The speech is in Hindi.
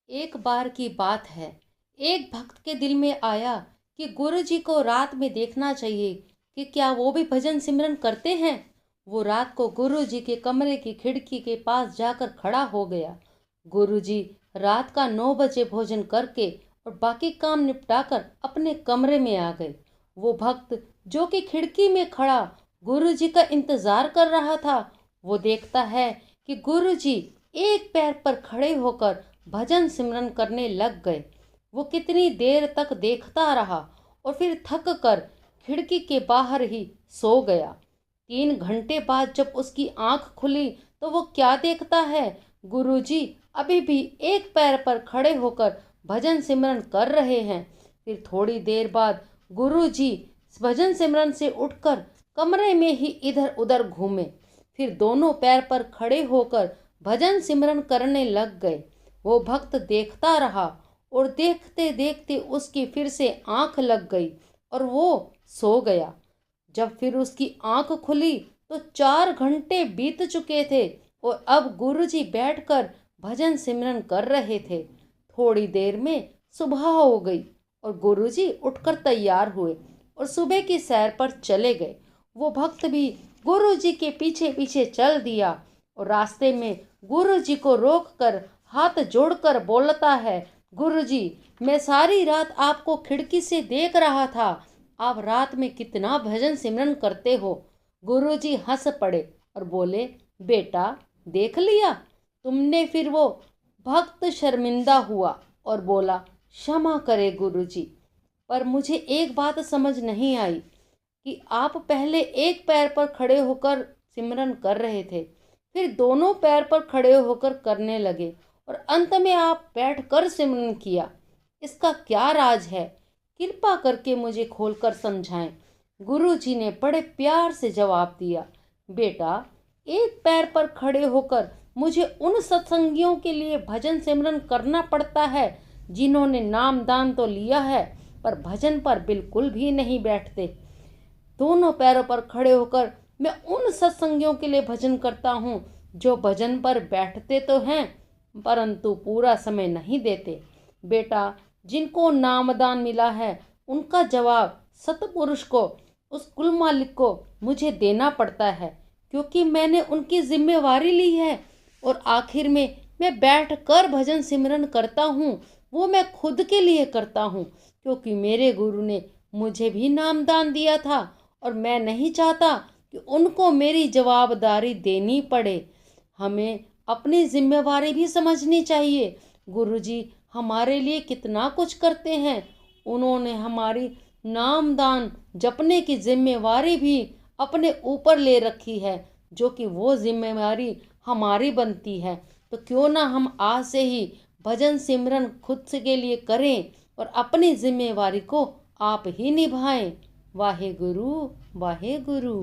एक बार की बात है। एक भक्त के दिल में आया कि गुरु जी को रात में देखना चाहिए कि क्या वो भी भजन सिमरन करते हैं। वो रात को गुरु जी के कमरे की खिड़की के पास जाकर खड़ा हो गया। गुरु जी रात का 9 बजे भोजन करके और बाकी काम निपटाकर अपने कमरे में आ गए। वो भक्त जो कि खिड़की में खड़ा गुरु जी का इंतजार कर रहा था, वो देखता है कि गुरु जी एक पैर पर खड़े होकर भजन सिमरन करने लग गए। वो कितनी देर तक देखता रहा और फिर थक कर खिड़की के बाहर ही सो गया। 3 घंटे बाद जब उसकी आंख खुली तो वो क्या देखता है, गुरुजी अभी भी एक पैर पर खड़े होकर भजन सिमरन कर रहे हैं। फिर थोड़ी देर बाद गुरुजी भजन सिमरन से उठकर कमरे में ही इधर उधर घूमे, फिर दोनों पैर पर खड़े होकर भजन सिमरन करने लग गए। वो भक्त देखता रहा और देखते देखते उसकी फिर से आंख लग गई और वो सो गया। जब फिर उसकी आंख खुली तो 4 घंटे बीत चुके थे और अब गुरुजी बैठकर भजन सिमरन कर रहे थे। थोड़ी देर में सुबह हो गई और गुरुजी उठकर तैयार हुए और सुबह की सैर पर चले गए। वो भक्त भी गुरुजी के पीछे पीछे चल दिया और रास्ते में गुरुजी को रोककर हाथ जोड़कर बोलता है, गुरुजी मैं सारी रात आपको खिड़की से देख रहा था, आप रात में कितना भजन सिमरन करते हो। गुरुजी हंस पड़े और बोले, बेटा देख लिया तुमने। फिर वो भक्त शर्मिंदा हुआ और बोला, क्षमा करे गुरुजी, पर मुझे एक बात समझ नहीं आई कि आप पहले एक पैर पर खड़े होकर सिमरन कर रहे थे, फिर दोनों पैर पर खड़े होकर करने लगे और अंत में आप बैठकर सिमरन किया। इसका क्या राज है? कृपा करके मुझे खोलकर समझाएं। गुरुजी ने बड़े प्यार से जवाब दिया, बेटा एक पैर पर खड़े होकर मुझे उन सत्संगियों के लिए भजन सिमरन करना पड़ता है जिन्होंने नाम दान तो लिया है पर भजन पर बिल्कुल भी नहीं बैठते। दोनों पैरों पर खड़े होकर मैं उन सत्संगियों के लिए भजन करता हूँ जो भजन पर बैठते तो हैं परंतु पूरा समय नहीं देते। बेटा जिनको नामदान मिला है उनका जवाब सतपुरुष को, उस कुल मालिक को मुझे देना पड़ता है, क्योंकि मैंने उनकी जिम्मेवारी ली है। और आखिर में मैं बैठ कर भजन सिमरन करता हूँ वो मैं खुद के लिए करता हूँ, क्योंकि मेरे गुरु ने मुझे भी नामदान दिया था और मैं नहीं चाहता कि उनको मेरी जवाबदारी देनी पड़े। हमें अपनी जिम्मेवारी भी समझनी चाहिए। गुरुजी हमारे लिए कितना कुछ करते हैं, उन्होंने हमारी नामदान जपने की जिम्मेवारी भी अपने ऊपर ले रखी है, जो कि वो जिम्मेवारी हमारी बनती है। तो क्यों ना हम आज से ही भजन सिमरन खुद से के लिए करें और अपनी जिम्मेवारी को आप ही निभाएं। वाहे गुरु वाहे गुरु।